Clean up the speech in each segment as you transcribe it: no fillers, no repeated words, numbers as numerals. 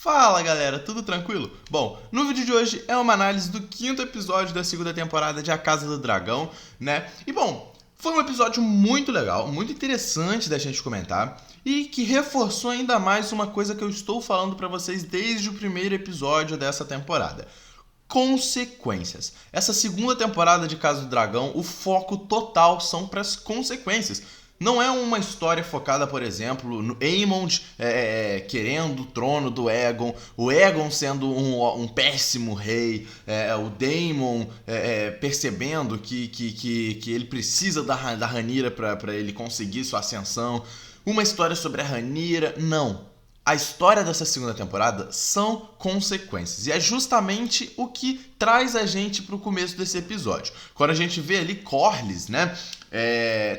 Fala galera, tudo tranquilo? Bom, no vídeo de hoje é uma análise do quinto episódio da segunda temporada de A Casa do Dragão, né? E bom, foi um episódio muito legal, muito interessante da gente comentar e que reforçou ainda mais uma coisa que eu estou falando pra vocês desde o primeiro episódio dessa temporada. Consequências. Essa segunda temporada de Casa do Dragão, o foco total são para as consequências. Não é uma história focada, por exemplo, no Aemond querendo o trono do Aegon, o Aegon sendo um péssimo rei, o Daemon percebendo que ele precisa da Rhaenyra para ele conseguir sua ascensão. Uma história sobre a Rhaenyra, não. A história dessa segunda temporada são consequências. E é justamente o que traz a gente pro começo desse episódio. Quando a gente vê ali Corlys, né?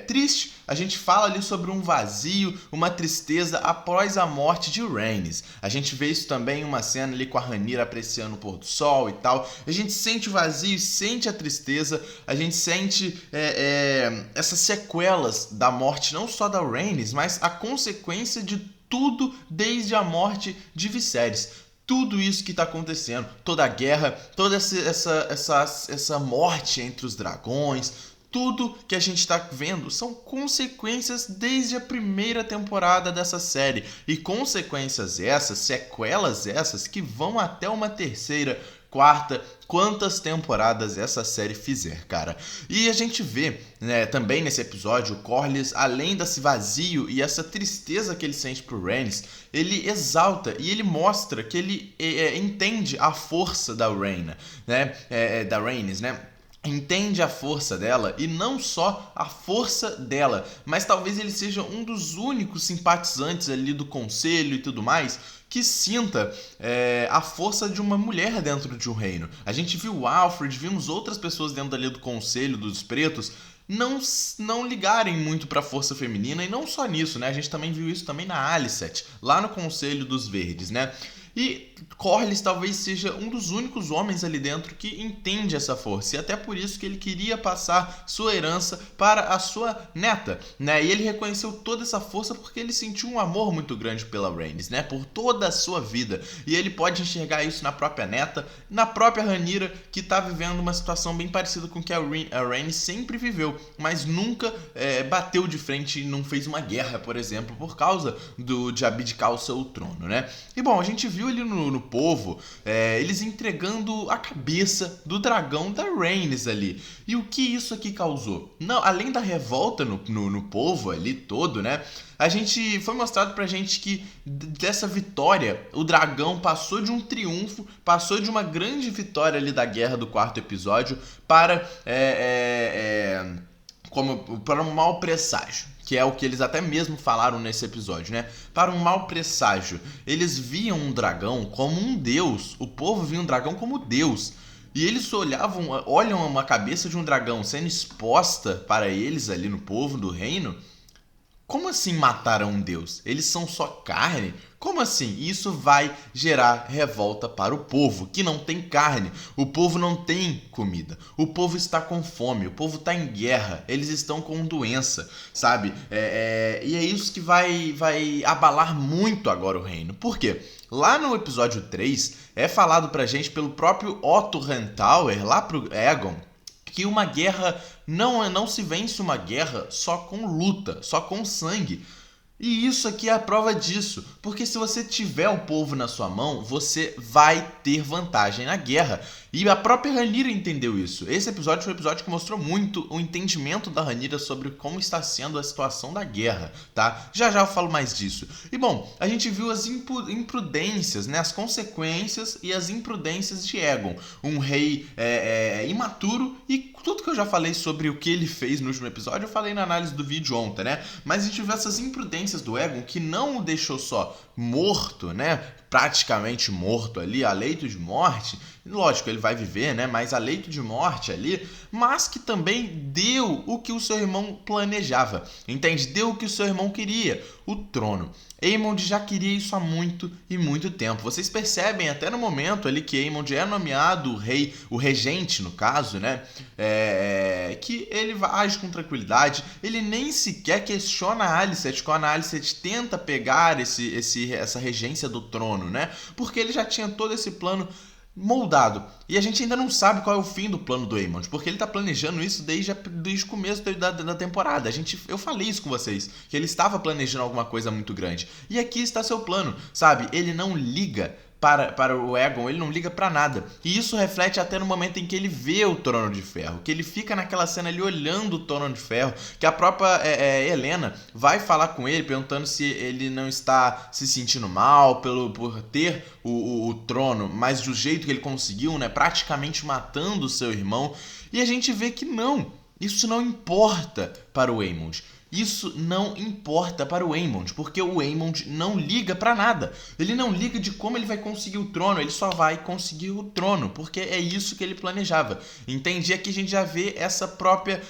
Triste, a gente fala ali sobre um vazio, uma tristeza após a morte de Rhaenys. A gente vê isso também em uma cena ali com a Rhaenyra apreciando o pôr do sol e tal. A gente sente o vazio, sente a tristeza, a gente sente essas sequelas da morte, não só da Rhaenys, mas a consequência de tudo desde a morte de Viserys. Tudo isso que está acontecendo, toda a guerra, toda essa morte entre os dragões, tudo que a gente está vendo são consequências desde a primeira temporada dessa série. E consequências essas, sequelas essas, que vão até uma terceira, quarta, quantas temporadas essa série fizer, cara. E a gente vê, né, também nesse episódio, o Corlys, além desse vazio e essa tristeza que ele sente por Rhaenys, ele exalta e ele mostra que ele entende a força da Rhaena, né, da Rhaenys, né? Entende a força dela e não só a força dela, mas talvez ele seja um dos únicos simpatizantes ali do conselho e tudo mais que sinta a força de uma mulher dentro de um reino. A gente viu o Alfred, vimos outras pessoas dentro ali do conselho dos pretos não ligarem muito para a força feminina, e não só nisso, né? A gente também viu isso também na Alicent, lá no Conselho dos Verdes, né? E Corlys talvez seja um dos únicos homens ali dentro que entende essa força. E até por isso que ele queria passar sua herança para a sua neta, né? E ele reconheceu toda essa força porque ele sentiu um amor muito grande pela Rhaenys, né? Por toda a sua vida. E ele pode enxergar isso na própria neta, na própria Rhaenyra, que está vivendo uma situação bem parecida com que a Rhaenys sempre viveu, mas nunca bateu de frente e não fez uma guerra, por exemplo, por causa de abdicar o seu trono, né? E bom, a gente viu ali no povo, eles entregando a cabeça do dragão da Rhaenys ali. E o que isso aqui causou? Não, além da revolta no povo ali todo, né? Foi mostrado pra gente que dessa vitória, o dragão passou de um triunfo, passou de uma grande vitória ali da guerra do quarto episódio para um mau presságio. Que é o que eles até mesmo falaram nesse episódio, né? Para um mau presságio. Eles viam um dragão como um deus. O povo via um dragão como Deus. E eles olham uma cabeça de um dragão sendo exposta para eles ali no povo do reino. Como assim mataram um deus? Eles são só carne? Como assim? Isso vai gerar revolta para o povo, que não tem carne. O povo não tem comida. O povo está com fome. O povo está em guerra. Eles estão com doença, sabe? E é isso que vai abalar muito agora o reino. Por quê? Lá no episódio 3, é falado pra gente pelo próprio Otto Hightower, lá pro Aegon, que uma guerra não se vence uma guerra só com luta, só com sangue. E isso aqui é a prova disso, porque se você tiver o povo na sua mão, você vai ter vantagem na guerra. E a própria Rhaenyra entendeu isso. Esse episódio foi um episódio que mostrou muito o entendimento da Rhaenyra sobre como está sendo a situação da guerra, tá? Já eu falo mais disso. E bom, a gente viu as imprudências, né? As consequências e as imprudências de Aegon. Um rei imaturo, e tudo que eu já falei sobre o que ele fez no último episódio, eu falei na análise do vídeo ontem, né? Mas a gente viu essas imprudências do Aegon que não o deixou só morto, né? Praticamente morto ali, a leito de morte. Lógico, ele vai viver, né, mais a leito de morte ali, mas que também deu o que o seu irmão planejava, entende? Deu o que o seu irmão queria, o trono. Aemond já queria isso há muito e muito tempo. Vocês percebem até no momento ali que Aemond é nomeado o rei, o regente no caso, né? Que ele age com tranquilidade. Ele nem sequer questiona a Alicent quando a Alicent tenta pegar essa regência do trono, né? Porque ele já tinha todo esse plano moldado. E a gente ainda não sabe qual é o fim do plano do Aemond, porque ele tá planejando isso desde o começo da temporada. Eu falei isso com vocês, que ele estava planejando alguma coisa muito grande. E aqui está seu plano, sabe? Ele não liga para o Aegon, ele não liga para nada. E isso reflete até no momento em que ele vê o Trono de Ferro, que ele fica naquela cena ali olhando o Trono de Ferro, que a própria Helena vai falar com ele, perguntando se ele não está se sentindo mal por ter o trono, mas do jeito que ele conseguiu, né, praticamente matando o seu irmão. E a gente vê que não, isso não importa para o Aemond. Isso não importa para o Aemond, porque o Aemond não liga para nada. Ele não liga de como ele vai conseguir o trono, ele só vai conseguir o trono, porque é isso que ele planejava. Entende? E aqui a gente já vê esse próprio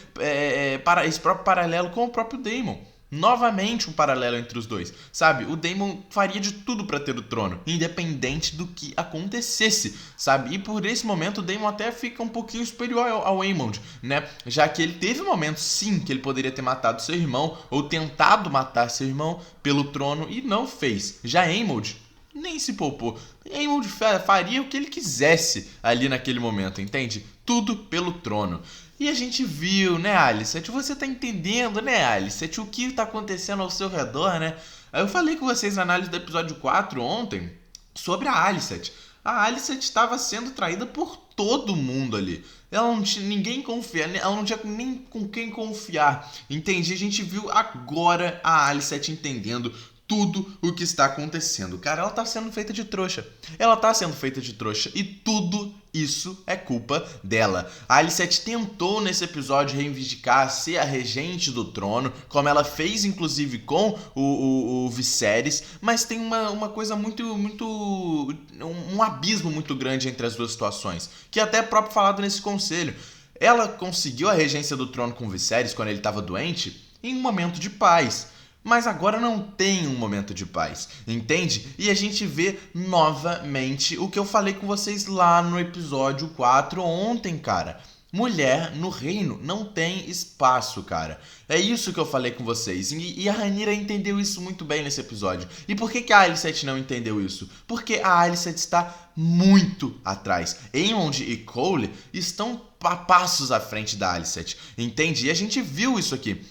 paralelo com o próprio Daemon. Novamente um paralelo entre os dois, sabe? O Daemon faria de tudo para ter o trono, independente do que acontecesse, sabe? E por esse momento o Daemon até fica um pouquinho superior ao Aemond, né? Já que ele teve momentos, sim, que ele poderia ter matado seu irmão, ou tentado matar seu irmão pelo trono, e não fez. Já Aemond nem se poupou. Aemond faria o que ele quisesse ali naquele momento, entende? Tudo pelo trono. E a gente viu, né, Alicent? Você tá entendendo, né, Alicent? O que tá acontecendo ao seu redor, né? Eu falei com vocês na análise do episódio 4 ontem sobre a Alicent. A Alicent estava sendo traída por todo mundo ali. Ela não tinha ninguém confiar, ela não tinha nem com quem confiar. Entende? A gente viu agora a Alicent entendendo tudo o que está acontecendo. Cara, ela tá sendo feita de trouxa. Ela tá sendo feita de trouxa. E tudo isso é culpa dela. A Alicent tentou nesse episódio reivindicar ser a regente do trono, como ela fez inclusive com o Viserys, mas tem uma coisa um abismo muito grande entre as duas situações, que até é próprio falado nesse conselho. Ela conseguiu a regência do trono com o Viserys quando ele estava doente em um momento de paz. Mas agora não tem um momento de paz, entende? E a gente vê novamente o que eu falei com vocês lá no episódio 4 ontem, cara. Mulher no reino não tem espaço, cara. É isso que eu falei com vocês. E a Rhaenyra entendeu isso muito bem nesse episódio. E por que a Alicent não entendeu isso? Porque a Alicent está muito atrás. Aemond e Cole estão a passos à frente da Alicent, entende? E a gente viu isso aqui.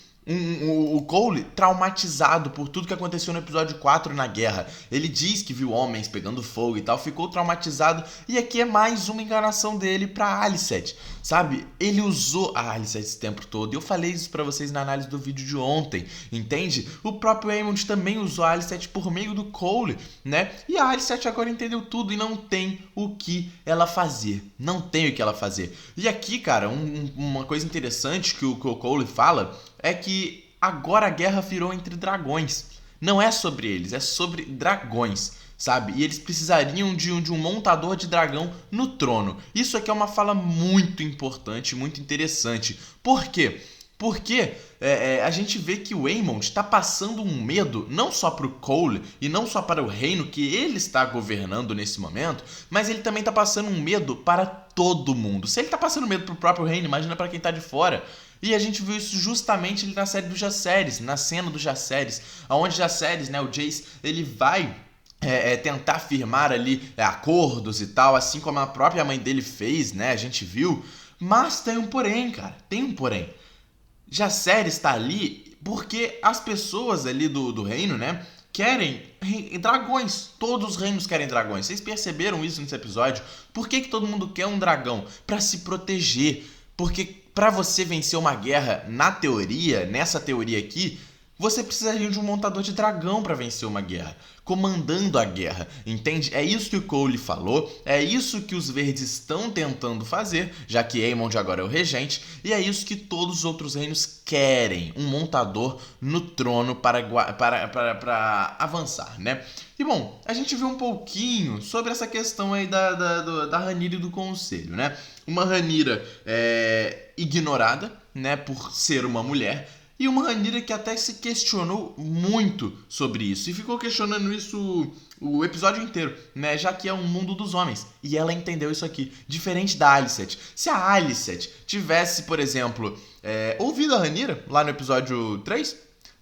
O Cole traumatizado por tudo que aconteceu no episódio 4 na guerra. Ele diz que viu homens pegando fogo e tal, ficou traumatizado. E aqui é mais uma enganação dele pra Alicent, sabe? Ele usou a Alicent esse tempo todo. Eu falei isso pra vocês na análise do vídeo de ontem, entende? O próprio Aemond também usou a Alicent por meio do Cole, né? E a Alicent agora entendeu tudo e não tem o que ela fazer. Não tem o que ela fazer. E aqui, cara, uma coisa interessante que o Cole fala é que agora a guerra virou entre dragões. Não é sobre eles, é sobre dragões, sabe? E eles precisariam de um montador de dragão no trono. Isso aqui é uma fala muito importante, muito interessante. Por quê? Porque a gente vê que o Aemond está passando um medo não só para o Cole e não só para o reino que ele está governando nesse momento, mas ele também está passando um medo para todo mundo. Se ele está passando medo para o próprio reino, imagina para quem está de fora. E a gente viu isso justamente na série do Jacaerys, na cena do Jacaerys, onde Jacaerys, né, o Jace, ele vai tentar firmar ali acordos e tal, assim como a própria mãe dele fez, né, a gente viu. Mas tem um porém, cara, tem um porém. Jacaerys está ali porque as pessoas ali do reino, né, querem dragões. Todos os reinos querem dragões. Vocês perceberam isso nesse episódio? Por que todo mundo quer um dragão? Para se proteger. Porque para você vencer uma guerra, na teoria, nessa teoria aqui, Você precisaria de um montador de dragão para vencer uma guerra, comandando a guerra, entende? É isso que o Cole falou, é isso que os verdes estão tentando fazer, já que Aemond agora é o regente, e é isso que todos os outros reinos querem, um montador no trono para avançar, né? E bom, a gente viu um pouquinho sobre essa questão aí da Rhaenyra e do conselho, né? Uma Rhaenyra ignorada, né, por ser uma mulher, e uma Rhaenyra que até se questionou muito sobre isso. E ficou questionando isso o episódio inteiro, né? Já que é um mundo dos homens. E ela entendeu isso aqui. Diferente da Alicent. Se a Alicent tivesse, por exemplo, ouvido a Rhaenyra lá no episódio 3,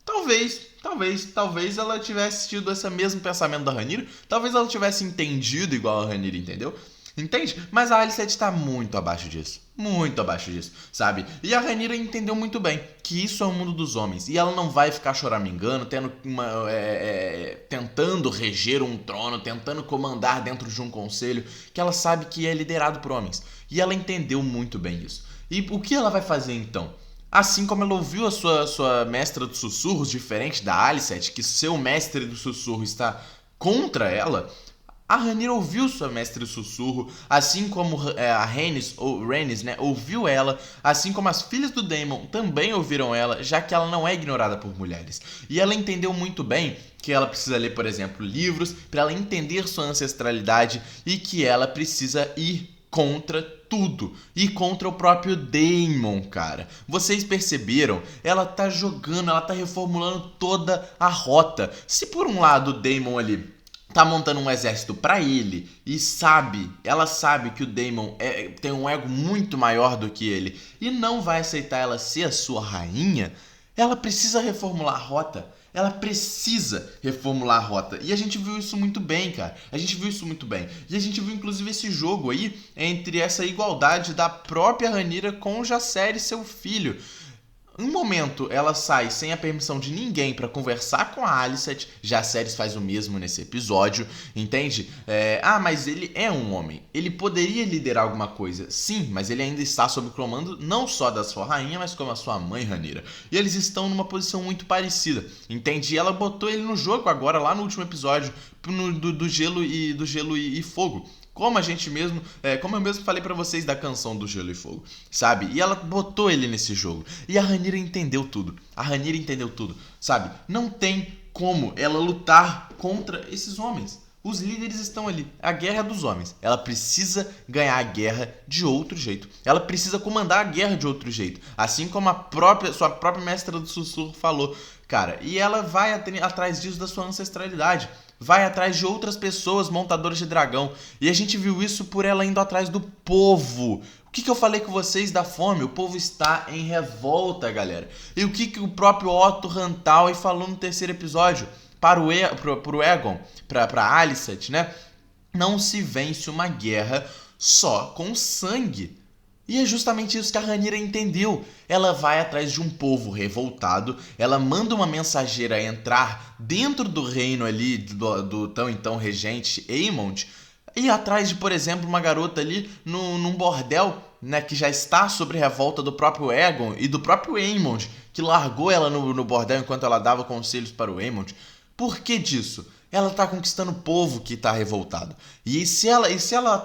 talvez ela tivesse tido esse mesmo pensamento da Rhaenyra. Talvez ela tivesse entendido igual a Rhaenyra entendeu. Entende? Mas a Alicent tá muito abaixo disso. Muito abaixo disso, sabe? E a Rhaenyra entendeu muito bem que isso é o mundo dos homens. E ela não vai ficar choramingando, tentando reger um trono, tentando comandar dentro de um conselho, que ela sabe que é liderado por homens. E ela entendeu muito bem isso. E o que ela vai fazer então? Assim como ela ouviu a sua mestra dos sussurros, diferente da Alicent, que seu mestre do sussurro está contra ela, a Rhaenyra ouviu sua mestre sussurro, assim como a Rhaenys, né, ouviu ela, assim como as filhas do Daemon também ouviram ela, já que ela não é ignorada por mulheres. E ela entendeu muito bem que ela precisa ler, por exemplo, livros para ela entender sua ancestralidade e que ela precisa ir contra tudo. E contra o próprio Daemon, cara. Vocês perceberam? Ela tá jogando, ela tá reformulando toda a rota. Se por um lado o Daemon ali tá montando um exército pra ele e ela sabe que o Daemon tem um ego muito maior do que ele e não vai aceitar ela ser a sua rainha, ela precisa reformular a rota. Ela precisa reformular a rota. E a gente viu isso muito bem, cara. A gente viu isso muito bem. E a gente viu, inclusive, esse jogo aí entre essa igualdade da própria Rhaenyra com Jacaerys, seu filho. Um momento ela sai sem a permissão de ninguém pra conversar com a Alicent. Jacaerys faz o mesmo nesse episódio, entende? Mas ele é um homem. Ele poderia liderar alguma coisa, sim, mas ele ainda está sob o comando não só da sua rainha, mas como a sua mãe, Rhaenyra. E eles estão numa posição muito parecida, entende? E ela botou ele no jogo agora, lá no último episódio, do gelo e fogo. Como eu mesmo falei pra vocês da canção do Gelo e Fogo, sabe? E ela botou ele nesse jogo. E a Rhaenyra entendeu tudo. Sabe? Não tem como ela lutar contra esses homens. Os líderes estão ali. A guerra é dos homens. Ela precisa ganhar a guerra de outro jeito. Ela precisa comandar a guerra de outro jeito. Assim como sua própria mestra do sussurro falou. Cara, e ela vai atrás disso da sua ancestralidade. Vai atrás de outras pessoas montadoras de dragão. E a gente viu isso por ela indo atrás do povo. O que eu falei com vocês da fome? O povo está em revolta, galera. E o que o próprio Otto Rantalhn falou no terceiro episódio? Pro Aegon, pra Alicent, né? Não se vence uma guerra só com sangue. E é justamente isso que a Rhaenyra entendeu. Ela vai atrás de um povo revoltado, ela manda uma mensageira entrar dentro do reino ali do tão então regente Aemond, e atrás de, por exemplo, uma garota ali num bordel, né, que já está sob revolta do próprio Aegon e do próprio Aemond, que largou ela no bordel enquanto ela dava conselhos para o Aemond. Por que disso? Ela tá conquistando o povo que tá revoltado. E se ela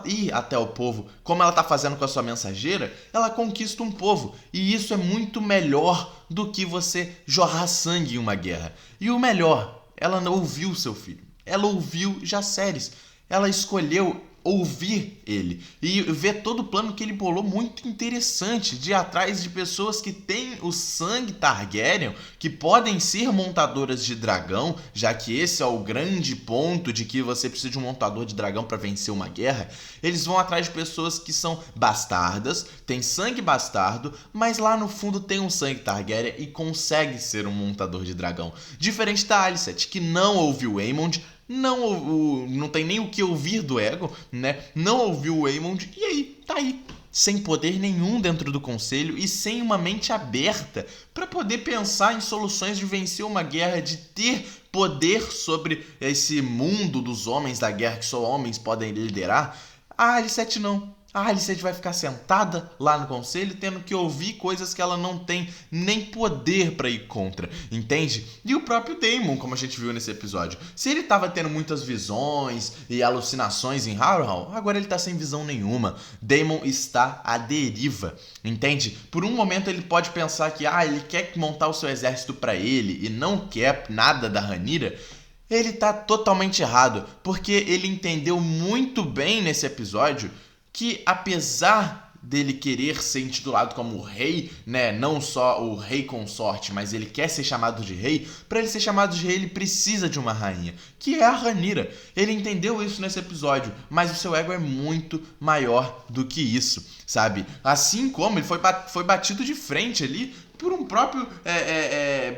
ir até o povo, como ela tá fazendo com a sua mensageira, ela conquista um povo. E isso é muito melhor do que você jorrar sangue em uma guerra. E o melhor, ela não ouviu seu filho. Ela ouviu Jacaerys. Ela escolheu ouvir ele e ver todo o plano que ele bolou, muito interessante, de ir atrás de pessoas que têm o sangue Targaryen, que podem ser montadoras de dragão, já que esse é o grande ponto de que você precisa de um montador de dragão para vencer uma guerra. Eles vão atrás de pessoas que são bastardas, têm sangue bastardo, mas lá no fundo tem um sangue Targaryen e consegue ser um montador de dragão. Diferente da Alicent, que não ouviu Aemond, não tem nem o que ouvir do Aegon, né? Não ouviu o Aemond e aí, tá aí. Sem poder nenhum dentro do conselho e sem uma mente aberta para poder pensar em soluções de vencer uma guerra, de ter poder sobre esse mundo dos homens da guerra que só homens podem liderar. A Alicent não. a Alicent vai ficar sentada lá no conselho tendo que ouvir coisas que ela não tem nem poder pra ir contra, entende? E o próprio Daemon, como a gente viu nesse episódio, se ele tava tendo muitas visões e alucinações em Harrenhal, agora ele tá sem visão nenhuma. Daemon está à deriva, entende? Por um momento ele pode pensar que ele quer montar o seu exército pra ele e não quer nada da Rhaenyra. Ele tá totalmente errado, porque ele entendeu muito bem nesse episódio que apesar dele querer ser intitulado como rei, né, não só o rei consorte, mas ele quer ser chamado de rei, para ele ser chamado de rei ele precisa de uma rainha, que é a Rhaenyra. Ele entendeu isso nesse episódio, mas o seu ego é muito maior do que isso, sabe? Assim como ele foi batido de frente ali por um próprio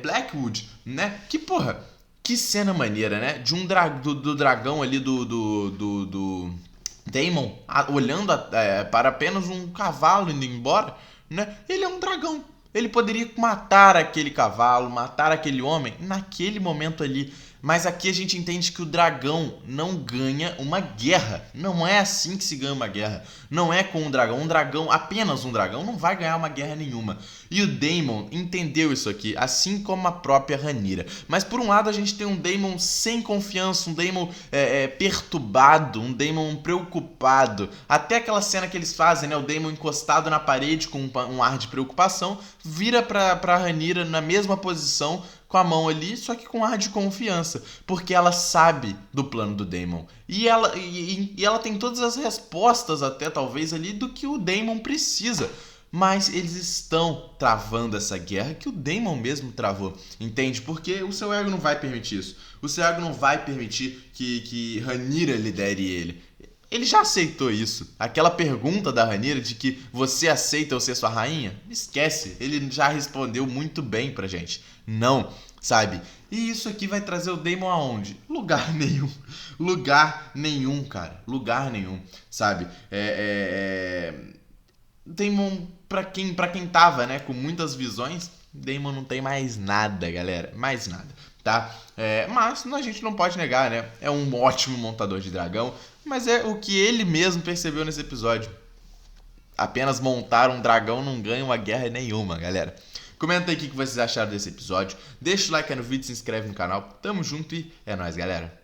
Blackwood, né? Que porra, que cena maneira, né? De do dragão ali do Daemon olhando para apenas um cavalo indo embora, né? Ele é um dragão. Ele poderia matar aquele cavalo, matar aquele homem naquele momento ali. Mas aqui a gente entende que o dragão não ganha uma guerra. Não é assim que se ganha uma guerra. Não é com um dragão. Um dragão, apenas um dragão, não vai ganhar uma guerra nenhuma. E o Daemon entendeu isso aqui, assim como a própria Rhaenyra. Mas por um lado a gente tem um Daemon sem confiança, um Daemon perturbado, um Daemon preocupado. Até aquela cena que eles fazem, né? O Daemon encostado na parede com um ar de preocupação, vira pra Rhaenyra na mesma posição, com a mão ali, só que com ar de confiança, porque ela sabe do plano do Daemon. E ela tem todas as respostas, até talvez ali, do que o Daemon precisa. Mas eles estão travando essa guerra que o Daemon mesmo travou, entende? Porque o seu ego não vai permitir isso. O seu ego não vai permitir que Rhaenyra lidere ele. Ele já aceitou isso. Aquela pergunta da Rhaenyra de que você aceita eu ser sua rainha? Esquece, ele já respondeu muito bem pra gente. Não, sabe? E isso aqui vai trazer o Daemon aonde? Lugar nenhum. Lugar nenhum, cara. Lugar nenhum, sabe? Daemon, pra quem tava, né, com muitas visões, Daemon não tem mais nada, galera. Mais nada, tá? Mas a gente não pode negar, né? É um ótimo montador de dragão, mas é o que ele mesmo percebeu nesse episódio. Apenas montar um dragão não ganha uma guerra nenhuma, galera. Comenta aí o que vocês acharam desse episódio. Deixa o like aí no vídeo, se inscreve no canal. Tamo junto e é nóis, galera.